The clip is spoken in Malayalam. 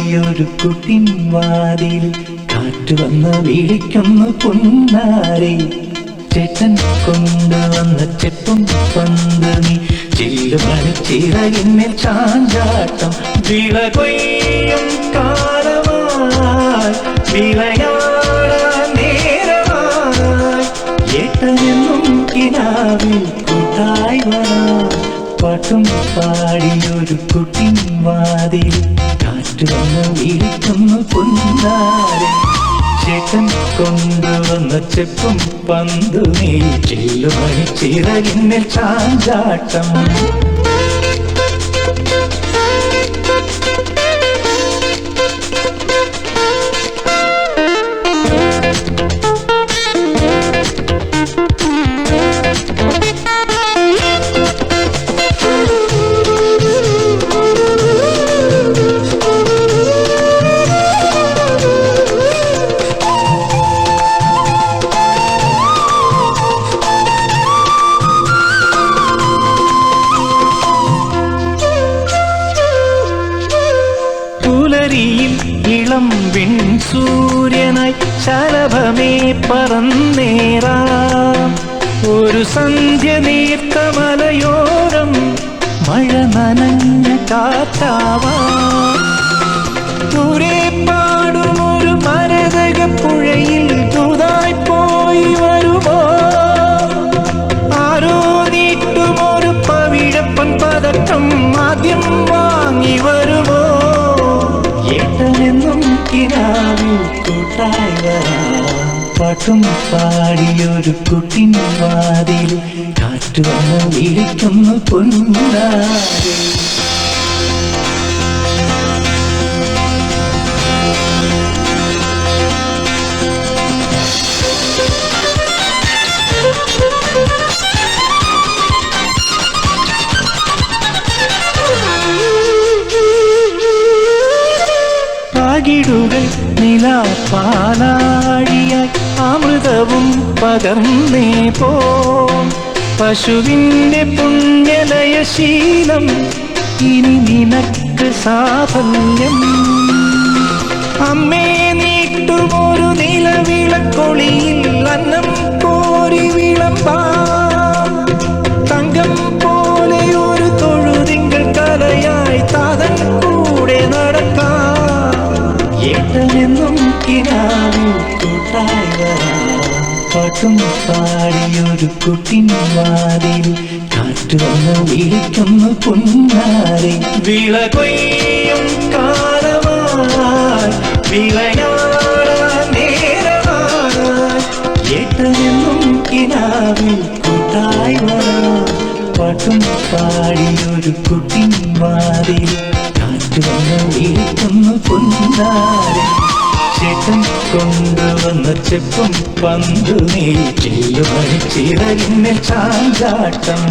പാടിയൊരു കുട്ടിൻ വാതിൽ കാറ്റു വന്ന് വിളിക്കുന്നു പൊന്നാരെ. ചേട്ടൻ കൊണ്ടുവന്ന ചെപ്പും പന്ത് നീ ചില്ലുമണി ചിറകിന്മേൽ ചാഞ്ചാട്ടം. വിള കൊയ്യും കാലമായി വിളയാടാൻ നേരമായി. ഏട്ടനെന്നും കിനാവിൽ കൂട്ടായി വരാം. പാട്ടും പാടിയൊരു കുട്ടിൻ വാതിൽ കാറ്റു വന്ന് വിളിക്കുന്നു പൊന്നാരെ. ചേട്ടൻ കൊണ്ടുവന്ന ചെപ്പും പന്തു നീ ചില്ലുമണി ചിറകിന്മേൽ ചാഞ്ചാട്ടം. പുലരിയിൽ ഇളം വിൺ സൂര്യനായി ശലഭമേ പറന്നേറാം. ഒരു സന്ധ്യ നീർത്ത മലയോരം മഴ നനഞ്ഞ കാറ്റാവാം. ദൂരെ പാടുമൊരു മരതക പുഴയിൽ ദൂതായി പോയി വരുമോ. ആരോ നീട്ടുമൊരു പവിഴപ്പൻ പതക്കം ആദ്യം വാങ്ങി വരുമോ. ഏട്ടനെന്നും കിനാവിൽ കൂട്ടായി വരാം. പാട്ടും പാടിയൊരു കുട്ടിൻ വാതിൽ കാറ്റു വന്ന് വിളിക്കുന്നു പൊന്നാരെ. പാകിടുകൾ നിലാപ്പാലാഴിയായി അമൃതവും പകർന്നേ പോം. പശുവിൻ്റെ പുണ്യലയ ശീലം ഇനി നിനക്ക് സാഫല്യം. അമ്മേ നീട്ടുമൊരു നിലവിളക്കൊളിയിൽ അന്നം കോരി വിളമ്പാം. തങ്കം പോലെ ഒരു തൊഴുതിങ്കൾ കലയായി താതൻ കൂടെ നടക്കാം. ഏട്ടനെന്നും കിനാവിൽ കൂട്ടായി വരാം. പാട്ടും പാടിയൊരു കുട്ടിൻ വാതിൽ കാറ്റു വന്ന് വിളിക്കുന്നു പൊന്നാരെ. വിള കൊയ്യും കാലമായി വിളയാടാൻ നേരമായി. ഏട്ടനെന്നും കിനാവിൽ കൂട്ടായി വരാം. പാട്ടും പാടിയൊരു കുട്ടിൻ വാതിൽ കാറ്റു വന്ന് വിളിക്കുന്നു പൊന്നാരെ. ചേട്ടൻ കൊണ്ടുവന്ന ചെപ്പും പന്തു നീ ചില്ലുമണി ചിറകിന്മേൽ ചാഞ്ചാട്ടം.